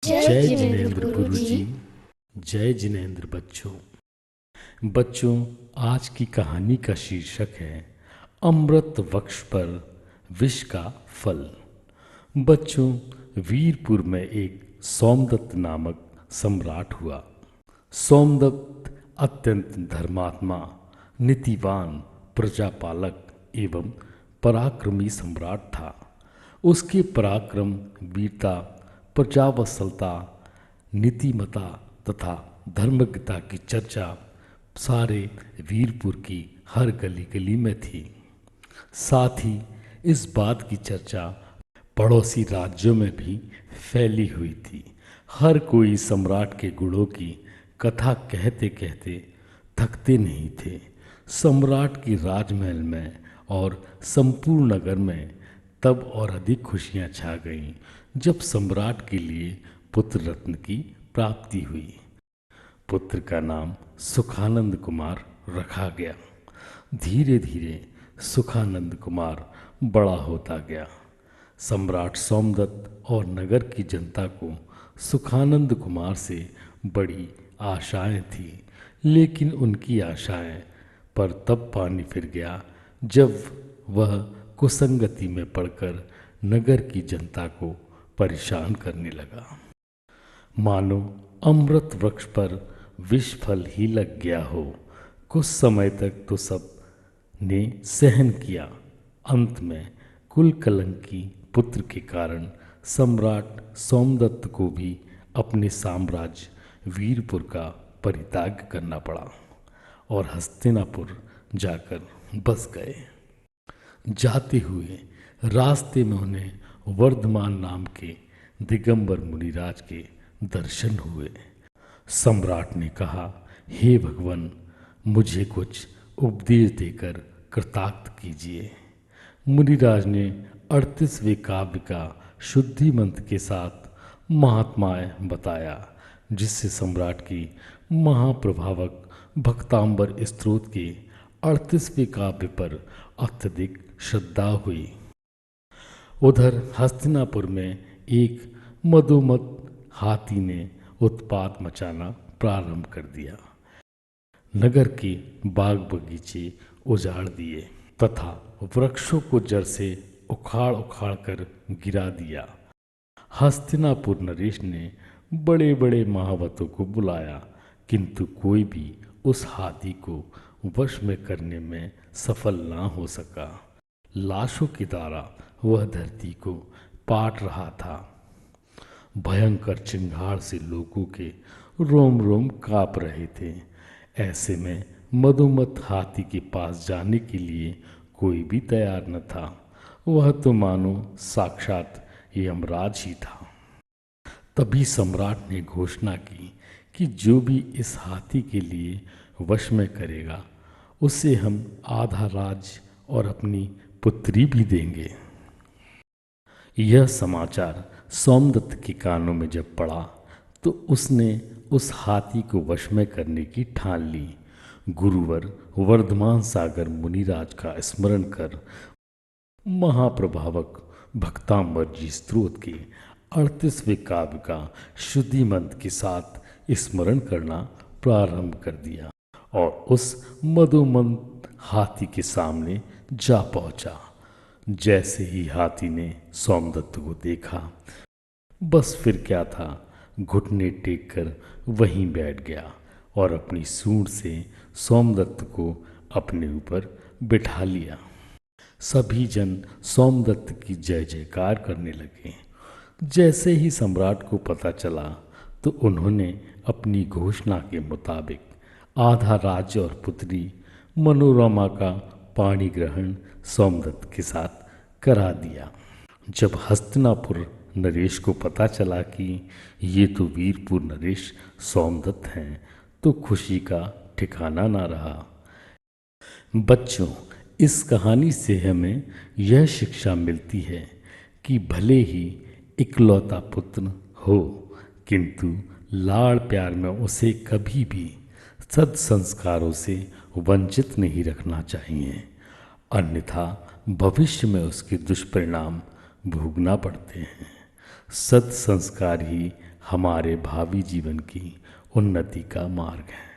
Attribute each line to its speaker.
Speaker 1: जय जिनेंद्र गुरु जी। जय जिनेंद्र बच्चों। बच्चों, आज की कहानी का शीर्षक है अमृत वृक्ष पर विष का फल। बच्चों, वीरपुर में एक सोमदत्त नामक सम्राट हुआ। सोमदत्त अत्यंत धर्मात्मा, नीतिवान, प्रजापालक एवं पराक्रमी सम्राट था। उसके पराक्रम, वीरता, प्रजावत्सलता, नीतिमता तथा धर्मज्ञता की चर्चा सारे वीरपुर की हर गली गली में थी। साथ ही इस बात की चर्चा पड़ोसी राज्यों में भी फैली हुई थी। हर कोई सम्राट के गुणों की कथा कहते कहते थकते नहीं थे। सम्राट की राजमहल में और संपूर्ण नगर में तब और अधिक खुशियां छा गईं जब सम्राट के लिए पुत्र रत्न की प्राप्ति हुई। पुत्र का नाम सुखानंद कुमार रखा गया। धीरे धीरे सुखानंद कुमार बड़ा होता गया। सम्राट सोमदत्त और नगर की जनता को सुखानंद कुमार से बड़ी आशाएं थी, लेकिन उनकी आशाएं पर तब पानी फिर गया जब वह कुसंगति में पड़कर नगर की जनता को परेशान करने लगा। मानो अमृत वृक्ष पर विष फल ही लग गया हो। कुछ समय तक तो सब ने सहन किया। अंत में कुल कलंकी पुत्र के कारण सम्राट सोमदत्त को भी अपने साम्राज्य वीरपुर का परित्याग करना पड़ा और हस्तिनापुर जाकर बस गए। जाते हुए रास्ते में उन्हें वर्धमान नाम के दिगंबर मुनिराज के दर्शन हुए। सम्राट ने कहा, हे भगवान, मुझे कुछ उपदेश देकर कृतार्थ कीजिए। मुनिराज ने 38वें काव्य का शुद्धि मंत्र के साथ महात्माएं बताया, जिससे सम्राट की महाप्रभावक भक्तांबर स्तोत्र के 38वें काव्य पर अत्यधिक श्रद्धा हुई। उधर हस्तिनापुर में एक मधुमत हाथी ने उत्पात मचाना प्रारंभ कर दिया। नगर के बाग बगीचे उजाड़ दिए तथा वृक्षों को जड़ से उखाड़ उखाड़ कर गिरा दिया। हस्तिनापुर नरेश ने बड़े बड़े महावतों को बुलाया, किंतु कोई भी उस हाथी को वश में करने में सफल ना हो सका। लाशों के द्वारा वह धरती को पाट रहा था। भयंकर चिंगार से लोगों के रोम रोम कांप रहे थे। ऐसे में मधुमत हाथी के पास जाने के लिए कोई भी तैयार न था। वह तो मानो साक्षात यमराज ही था। तभी सम्राट ने घोषणा की कि जो भी इस हाथी के लिए वश में करेगा, उसे हम आधा राज्य और अपनी पुत्री भी देंगे। यह समाचार सोमदत्त के कानों में जब पड़ा तो उसने उस हाथी को वश में करने की ठान ली। गुरुवर वर्धमान सागर मुनिराज का स्मरण कर महाप्रभावक भक्तांबर जी स्तोत्र के 38वें काव्य का शुद्धि मंत्र के साथ स्मरण करना प्रारंभ कर दिया और उस मधुमंत हाथी के सामने जा पहुंचा। जैसे ही हाथी ने सोमदत्त को देखा, बस फिर क्या था, घुटने टेक कर वहीं बैठ गया और अपनी सूंड से सोमदत्त को अपने ऊपर बिठा लिया। सभी जन सोमदत्त की जय जयकार करने लगे। जैसे ही सम्राट को पता चला तो उन्होंने अपनी घोषणा के मुताबिक आधा राज्य और पुत्री मनोरमा का पाणी ग्रहण सोमदत्त के साथ करा दिया। जब हस्तिनापुर नरेश को पता चला कि ये तो वीरपुर नरेश सोमदत्त हैं, तो खुशी का ठिकाना ना रहा। बच्चों, इस कहानी से हमें यह शिक्षा मिलती है कि भले ही इकलौता पुत्र हो, किंतु लाड़ प्यार में उसे कभी भी सद्संस्कारों से वंचित नहीं रखना चाहिए, अन्यथा भविष्य में उसके दुष्परिणाम भोगना पड़ते हैं। सत्संस्कार ही हमारे भावी जीवन की उन्नति का मार्ग है।